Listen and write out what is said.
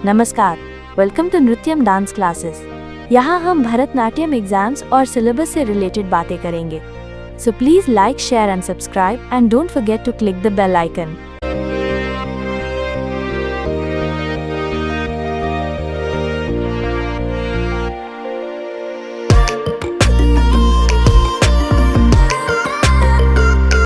नमस्कार, welcome to Nrityam dance classes. यहाँ हम भरतनाट्यम एग्जाम्स और सिलेबस से रिलेटेड बातें करेंगे। So please like, share and subscribe and don't forget to click the bell icon.